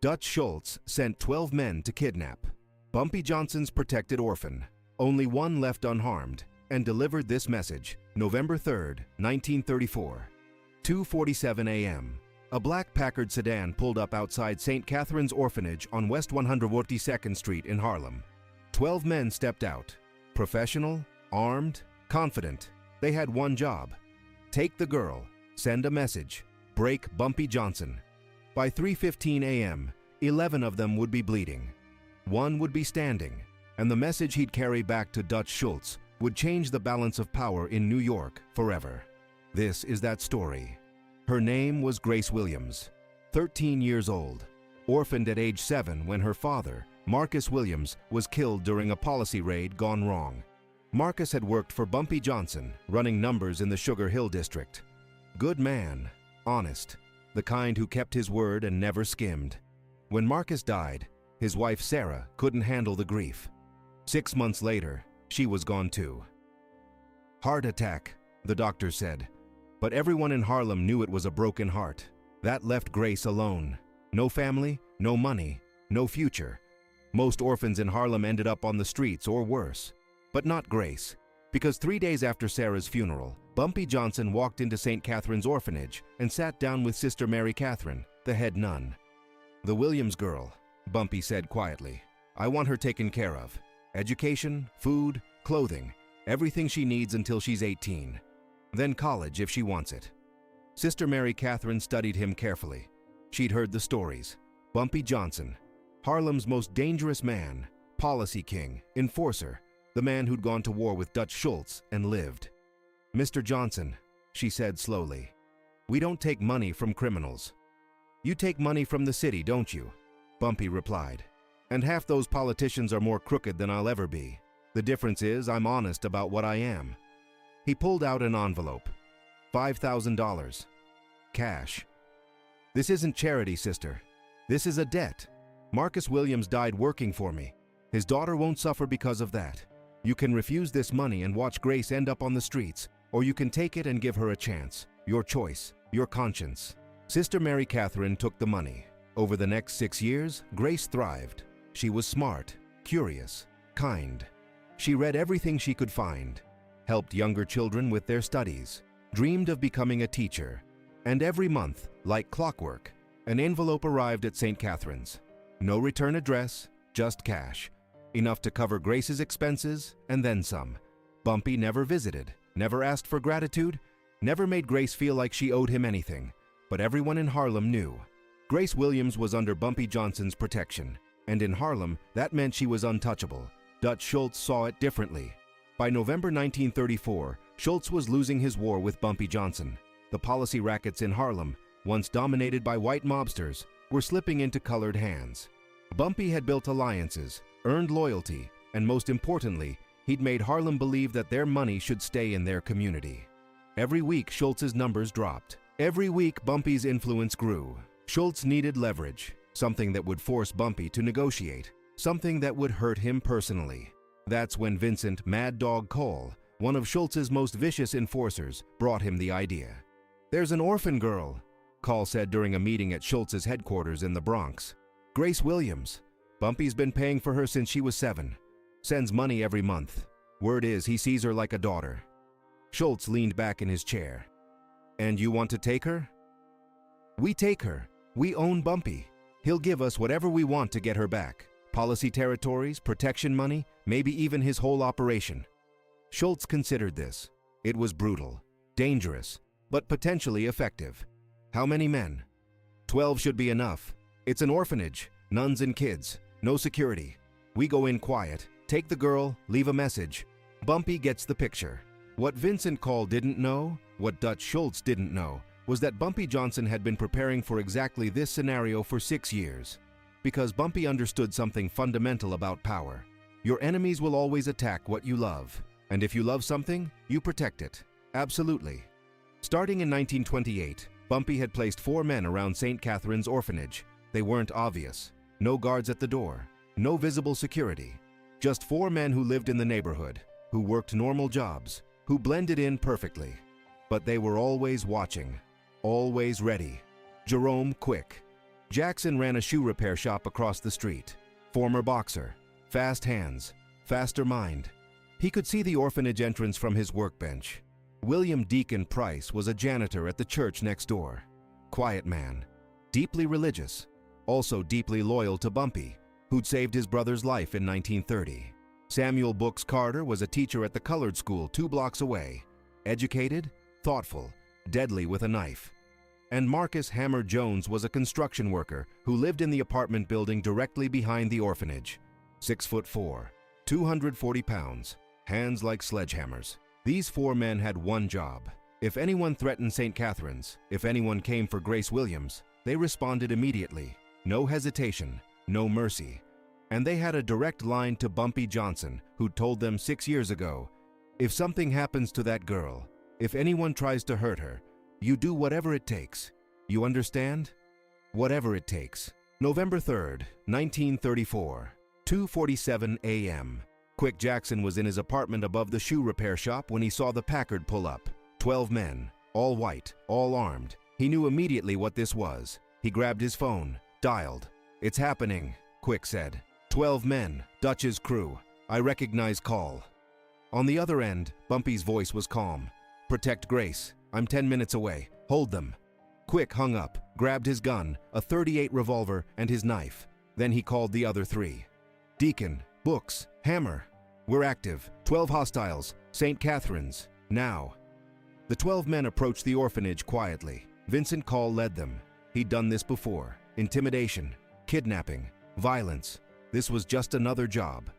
Dutch Schultz sent 12 men to kidnap Bumpy Johnson's protected orphan, only one left unharmed, and delivered this message, November 3, 1934. 2:47 a.m. A black Packard sedan pulled up outside St. Catherine's Orphanage on West 142nd Street in Harlem. 12 men stepped out. Professional, armed, confident. They had one job. Take the girl, send a message, break Bumpy Johnson. By 3:15 a.m., 11 of them would be bleeding. One would be standing, and the message he'd carry back to Dutch Schultz would change the balance of power in New York forever. This is that story. Her name was Grace Williams, 13 years old, orphaned at age 7 when her father, Marcus Williams, was killed during a policy raid gone wrong. Marcus had worked for Bumpy Johnson, running numbers in the Sugar Hill district. Good man, honest, the kind who kept his word and never skimmed. When Marcus died, his wife Sarah couldn't handle the grief. 6 months later, she was gone too. Heart attack, the doctor said. But everyone in Harlem knew it was a broken heart. That left Grace alone. No family, no money, no future. Most orphans in Harlem ended up on the streets or worse. But not Grace, because 3 days after Sarah's funeral, Bumpy Johnson walked into St. Catherine's Orphanage and sat down with Sister Mary Catherine, the head nun. "The Williams girl," Bumpy said quietly. "I want her taken care of. Education, food, clothing, everything she needs until she's 18. Then college if she wants it." Sister Mary Catherine studied him carefully. She'd heard the stories. Bumpy Johnson, Harlem's most dangerous man, policy king, enforcer, the man who'd gone to war with Dutch Schultz and lived. "Mr. Johnson," she said slowly, "we don't take money from criminals." "You take money from the city, don't you?" Bumpy replied. "And half those politicians are more crooked than I'll ever be. The difference is I'm honest about what I am." He pulled out an envelope. $5,000. Cash. "This isn't charity, sister. This is a debt. Marcus Williams died working for me. His daughter won't suffer because of that. You can refuse this money and watch Grace end up on the streets, or you can take it and give her a chance. Your choice, your conscience." Sister Mary Catherine took the money. Over the next 6 years, Grace thrived. She was smart, curious, kind. She read everything she could find, helped younger children with their studies, dreamed of becoming a teacher. And every month, like clockwork, an envelope arrived at St. Catherine's. No return address, just cash. Enough to cover Grace's expenses and then some. Bumpy never visited, never asked for gratitude, never made Grace feel like she owed him anything. But everyone in Harlem knew. Grace Williams was under Bumpy Johnson's protection, and in Harlem, that meant she was untouchable. Dutch Schultz saw it differently. By November 1934, Schultz was losing his war with Bumpy Johnson. The policy rackets in Harlem, once dominated by white mobsters, were slipping into colored hands. Bumpy had built alliances, earned loyalty, and most importantly, he'd made Harlem believe that their money should stay in their community. Every week, Schultz's numbers dropped. Every week, Bumpy's influence grew. Schultz needed leverage, something that would force Bumpy to negotiate, something that would hurt him personally. That's when Vincent "Mad Dog" Cole, one of Schultz's most vicious enforcers, brought him the idea. "There's an orphan girl," Cole said during a meeting at Schultz's headquarters in the Bronx. "Grace Williams. Bumpy's been paying for her since she was 7. Sends money every month. Word is he sees her like a daughter." Schultz leaned back in his chair. "And you want to take her?" "We take her. We own Bumpy. He'll give us whatever we want to get her back. Policy territories, protection money, maybe even his whole operation." Schultz considered this. It was brutal, dangerous, but potentially effective. "How many men?" 12 should be enough. It's an orphanage, nuns and kids, no security. We go in quiet, take the girl, leave a message. Bumpy gets the picture. What Vincent Cole didn't know, what Dutch Schultz didn't know, was that Bumpy Johnson had been preparing for exactly this scenario for 6 years. Because Bumpy understood something fundamental about power. Your enemies will always attack what you love. And if you love something, you protect it. Absolutely. Starting in 1928, Bumpy had placed 4 men around St. Catherine's Orphanage. They weren't obvious. No guards at the door. No visible security. Just 4 men who lived in the neighborhood, who worked normal jobs, who blended in perfectly. But they were always watching. Always ready. Jerome Quick. Jackson ran a shoe repair shop across the street. Former boxer, fast hands, faster mind. He could see the orphanage entrance from his workbench. William Deacon Price was a janitor at the church next door. Quiet man, deeply religious, also deeply loyal to Bumpy, who'd saved his brother's life in 1930. Samuel Brooks Carter was a teacher at the colored school 2 blocks away. Educated, thoughtful, deadly with a knife. And Marcus Hammer Jones was a construction worker who lived in the apartment building directly behind the orphanage. 6'4", 240 pounds, hands like sledgehammers. These 4 men had one job. If anyone threatened St. Catherine's, if anyone came for Grace Williams, they responded immediately. No hesitation, no mercy. And they had a direct line to Bumpy Johnson, who told them 6 years ago, "If something happens to that girl, if anyone tries to hurt her, you do whatever it takes. You understand? Whatever it takes." November 3rd, 1934, 2:47 a.m. Quick Jackson was in his apartment above the shoe repair shop when he saw the Packard pull up. 12 men, all white, all armed. He knew immediately what this was. He grabbed his phone, dialed. "It's happening," Quick said. 12 men, Dutch's crew. "I recognize call." On the other end, Bumpy's voice was calm. "Protect Grace. I'm 10 minutes away. Hold them." Quick hung up, grabbed his gun, a .38 revolver, and his knife. Then he called the other 3. "Deacon, Brooks, Hammer. We're active. 12 hostiles. St. Catherine's. Now." The 12 men approached the orphanage quietly. Vincent Call led them. He'd done this before. Intimidation, kidnapping, violence. This was just another job.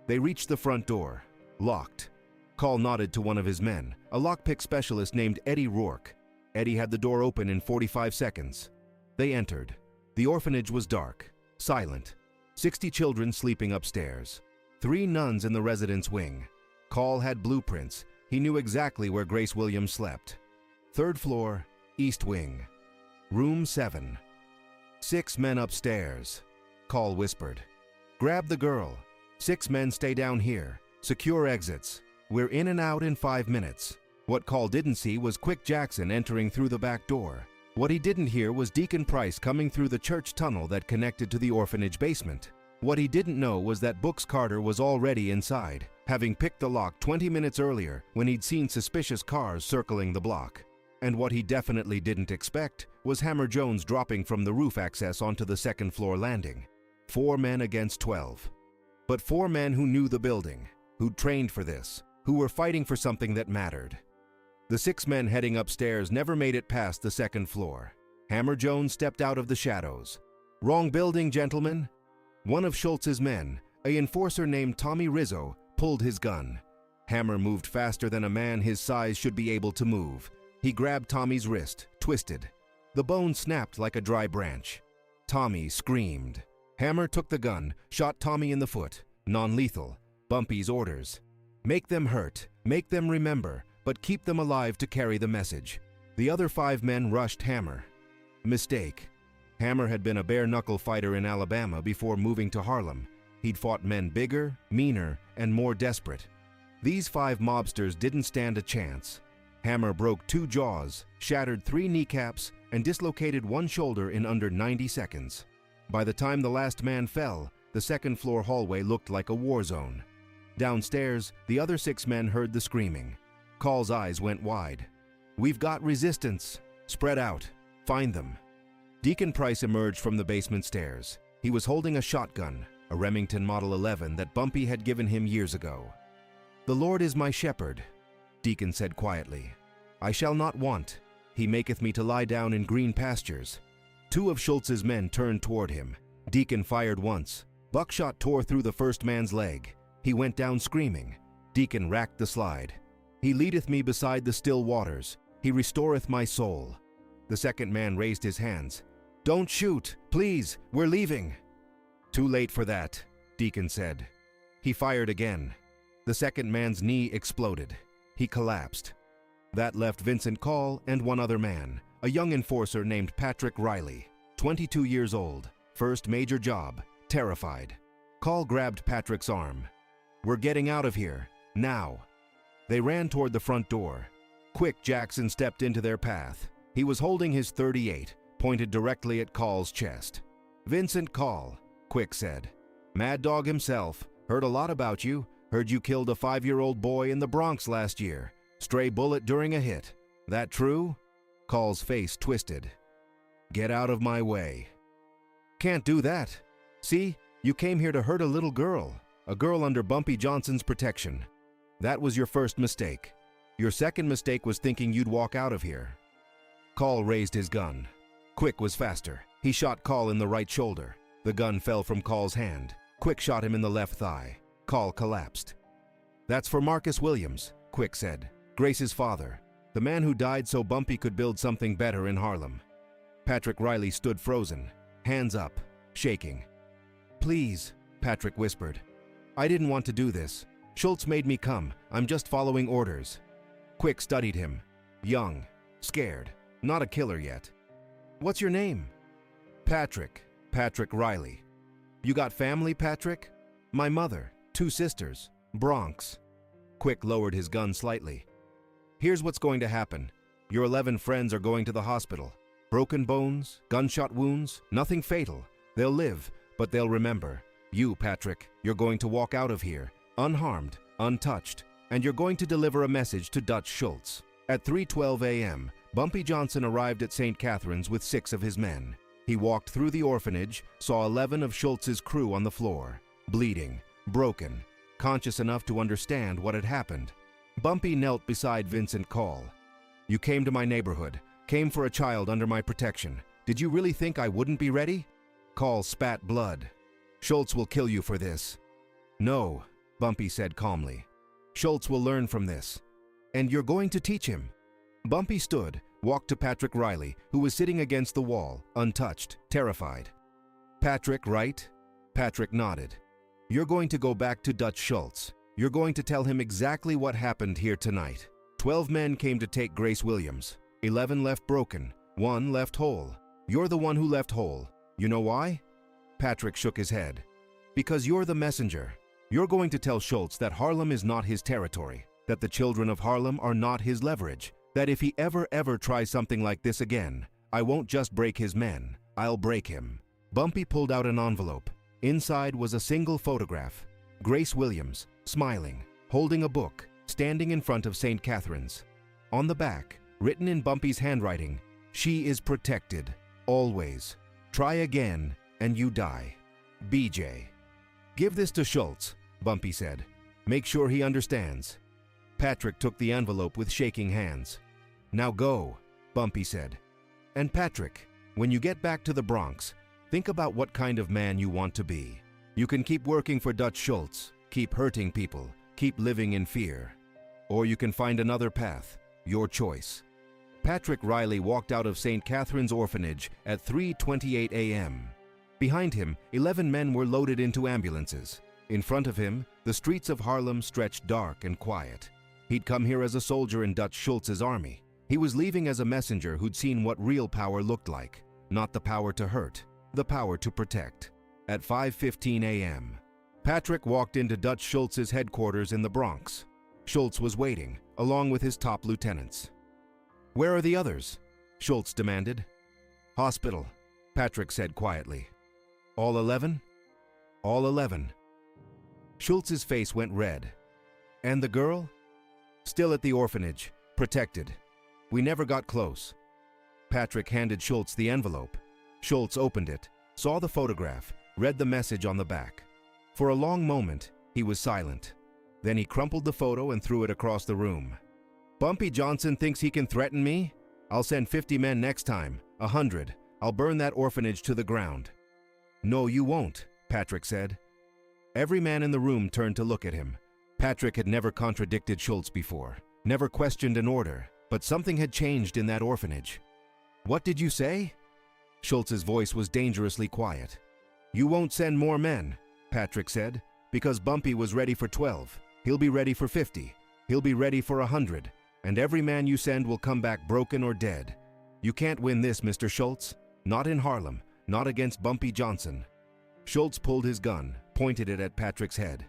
They reached the front door. Locked. Call nodded to one of his men, a lockpick specialist named Eddie Rourke. Eddie had the door open in 45 seconds. They entered. The orphanage was dark, silent. 60 children sleeping upstairs. 3 nuns in the residence wing. Call had blueprints. He knew exactly where Grace Williams slept. 3rd floor, East Wing. Room 7. 6 men upstairs. Call whispered. "Grab the girl. 6 men stay down here. Secure exits. We're in and out in 5 minutes." What Call didn't see was Quick Jackson entering through the back door. What he didn't hear was Deacon Price coming through the church tunnel that connected to the orphanage basement. What he didn't know was that Brooks Carter was already inside, having picked the lock 20 minutes earlier when he'd seen suspicious cars circling the block. And what he definitely didn't expect was Hammer Jones dropping from the roof access onto the 2nd floor landing. 4 men against 12. But 4 men who knew the building, who'd trained for this, who were fighting for something that mattered. The 6 men heading upstairs never made it past the 2nd floor. Hammer Jones stepped out of the shadows. "Wrong building, gentlemen." One of Schultz's men, a enforcer named Tommy Rizzo, pulled his gun. Hammer moved faster than a man his size should be able to move. He grabbed Tommy's wrist, twisted. The bone snapped like a dry branch. Tommy screamed. Hammer took the gun, shot Tommy in the foot. Non-lethal. Bumpy's orders. "Make them hurt, make them remember, but keep them alive to carry the message." The other 5 men rushed Hammer. Mistake. Hammer had been a bare-knuckle fighter in Alabama before moving to Harlem. He'd fought men bigger, meaner, and more desperate. These 5 mobsters didn't stand a chance. Hammer broke 2 jaws, shattered 3 kneecaps, and dislocated 1 shoulder in under 90 seconds. By the time the last man fell, the 2nd floor hallway looked like a war zone. Downstairs, the other 6 men heard the screaming. Call's eyes went wide. "We've got resistance. Spread out. Find them." Deacon Price emerged from the basement stairs. He was holding a shotgun, a Remington Model 11 that Bumpy had given him years ago. "The Lord is my shepherd," Deacon said quietly. "I shall not want. He maketh me to lie down in green pastures." 2 of Schultz's men turned toward him. Deacon fired once. Buckshot tore through the first man's leg. He went down screaming. Deacon racked the slide. "He leadeth me beside the still waters. He restoreth my soul." The 2nd man raised his hands. "Don't shoot, please, we're leaving." "Too late for that," Deacon said. He fired again. The 2nd man's knee exploded. He collapsed. That left Vincent Call and 1 other man, a young enforcer named Patrick Riley, 22 years old, first major job, terrified. Call grabbed Patrick's arm. "We're getting out of here, now." They ran toward the front door. Quick Jackson stepped into their path. He was holding his .38, pointed directly at Call's chest. "Vincent Call," Quick said. "Mad Dog himself. Heard a lot about you. Heard you killed a 5-year-old boy in the Bronx last year. Stray bullet during a hit. That true?" Call's face twisted. "Get out of my way." "Can't do that. See, you came here to hurt a little girl, a girl under Bumpy Johnson's protection. That was your first mistake. Your second mistake was thinking you'd walk out of here." Call raised his gun. Quick was faster. He shot Call in the right shoulder. The gun fell from Call's hand. Quick shot him in the left thigh. Call collapsed. "That's for Marcus Williams," Quick said. "Grace's father. The man who died so Bumpy could build something better in Harlem." Patrick Riley stood frozen, hands up, shaking. "Please," Patrick whispered. "I didn't want to do this. Schultz made me come. I'm just following orders." Quick studied him. Young, scared, not a killer yet. "What's your name?" Patrick Riley." "You got family, Patrick?" "My mother, 2 sisters, Bronx." Quick lowered his gun slightly. "Here's what's going to happen. Your 11 friends are going to the hospital. Broken bones, gunshot wounds, nothing fatal. They'll live, but they'll remember. You, Patrick, you're going to walk out of here, unharmed, untouched, and you're going to deliver a message to Dutch Schultz." At 3:12 a.m., Bumpy Johnson arrived at St. Catherine's with 6 of his men. He walked through the orphanage, saw 11 of Schultz's crew on the floor, bleeding, broken, conscious enough to understand what had happened. Bumpy knelt beside Vincent Call. "You came to my neighborhood, came for a child under my protection. Did you really think I wouldn't be ready?" Call spat blood. "Schultz will kill you for this." "No," Bumpy said calmly. "Schultz will learn from this. And you're going to teach him." Bumpy stood, walked to Patrick Riley, who was sitting against the wall, untouched, terrified. "Patrick, right?" Patrick nodded. "You're going to go back to Dutch Schultz. You're going to tell him exactly what happened here tonight. 12 men came to take Grace Williams. 11 left broken, 1 left whole. You're the one who left whole. You know why?" Patrick shook his head. "Because you're the messenger. You're going to tell Schultz that Harlem is not his territory, that the children of Harlem are not his leverage, that if he ever tries something like this again, I won't just break his men, I'll break him." Bumpy pulled out an envelope. Inside was a single photograph. Grace Williams, smiling, holding a book, standing in front of St. Catherine's. On the back, written in Bumpy's handwriting, "She is protected, always. Try again, and you die. BJ." "Give this to Schultz," Bumpy said. "Make sure he understands." Patrick took the envelope with shaking hands. "Now go," Bumpy said. "And Patrick, when you get back to the Bronx, think about what kind of man you want to be. You can keep working for Dutch Schultz, keep hurting people, keep living in fear. Or you can find another path, your choice." Patrick Riley walked out of St. Catherine's orphanage at 3:28 a.m. Behind him, 11 men were loaded into ambulances. In front of him, the streets of Harlem stretched dark and quiet. He'd come here as a soldier in Dutch Schultz's army. He was leaving as a messenger who'd seen what real power looked like. Not the power to hurt, the power to protect. At 5:15 a.m., Patrick walked into Dutch Schultz's headquarters in the Bronx. Schultz was waiting, along with his top lieutenants. "Where are the others?" Schultz demanded. "Hospital," Patrick said quietly. "All 11? "All 11. Schultz's face went red. "And the girl?" "Still at the orphanage, protected. We never got close." Patrick handed Schultz the envelope. Schultz opened it, saw the photograph, read the message on the back. For a long moment, he was silent. Then he crumpled the photo and threw it across the room. "Bumpy Johnson thinks he can threaten me? I'll send 50 men next time, 100. I'll burn that orphanage to the ground." "No, you won't," Patrick said. Every man in the room turned to look at him. Patrick had never contradicted Schultz before, never questioned an order, but something had changed in that orphanage. "What did you say?" Schultz's voice was dangerously quiet. "You won't send more men," Patrick said, "because Bumpy was ready for 12. He'll be ready for 50. He'll be ready for 100. And every man you send will come back broken or dead. You can't win this, Mr. Schultz. Not in Harlem, not against Bumpy Johnson." Schultz pulled his gun, pointed it at Patrick's head.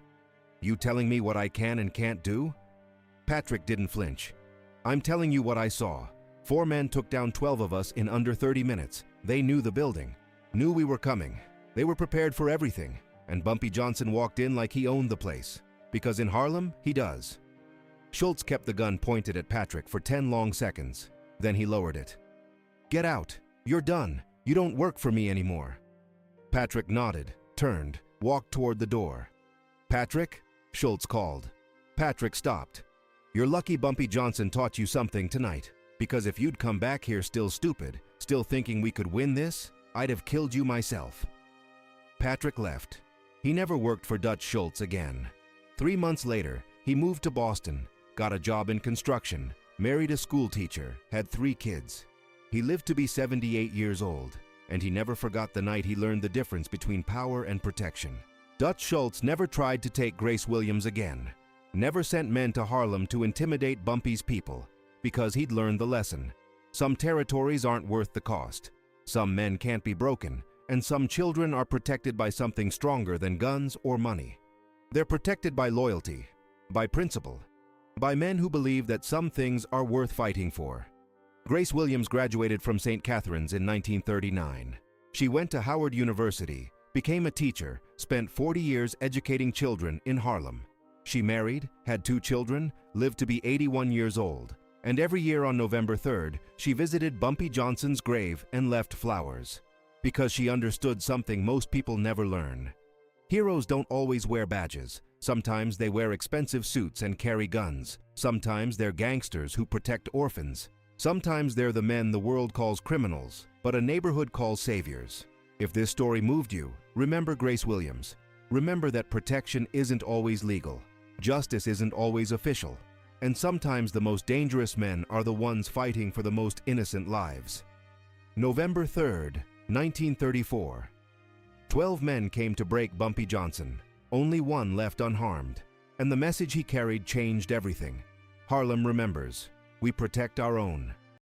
"You telling me what I can and can't do?" Patrick didn't flinch. "I'm telling you what I saw. 4 men took down 12 of us in under 30 minutes. They knew the building, knew we were coming. They were prepared for everything, and Bumpy Johnson walked in like he owned the place. Because in Harlem, he does. Schultz kept the gun pointed at Patrick for 10 long seconds. Then he lowered it. "Get out. You're done. You don't work for me anymore." Patrick nodded, turned, walked toward the door. "Patrick?" Schultz called. Patrick stopped. "You're lucky Bumpy Johnson taught you something tonight, because if you'd come back here still stupid, still thinking we could win this, I'd have killed you myself." Patrick left. He never worked for Dutch Schultz again. 3 months later, he moved to Boston, got a job in construction, married a school teacher, had 3 kids. He lived to be 78 years old, and he never forgot the night he learned the difference between power and protection. Dutch Schultz never tried to take Grace Williams again, never sent men to Harlem to intimidate Bumpy's people, because he'd learned the lesson. Some territories aren't worth the cost. Some men can't be broken, and some children are protected by something stronger than guns or money. They're protected by loyalty, by principle, by men who believe that some things are worth fighting for. Grace Williams graduated from St. Catherine's in 1939. She went to Howard University, became a teacher, spent 40 years educating children in Harlem. She married, had 2 children, lived to be 81 years old, and every year on November 3rd, she visited Bumpy Johnson's grave and left flowers. Because she understood something most people never learn. Heroes don't always wear badges. Sometimes they wear expensive suits and carry guns. Sometimes they're gangsters who protect orphans. Sometimes they're the men the world calls criminals, but a neighborhood calls saviors. If this story moved you, remember Grace Williams. Remember that protection isn't always legal. Justice isn't always official. And sometimes the most dangerous men are the ones fighting for the most innocent lives. November 3rd, 1934. 12 men came to break Bumpy Johnson. Only 1 left unharmed. And the message he carried changed everything. Harlem remembers. We protect our own.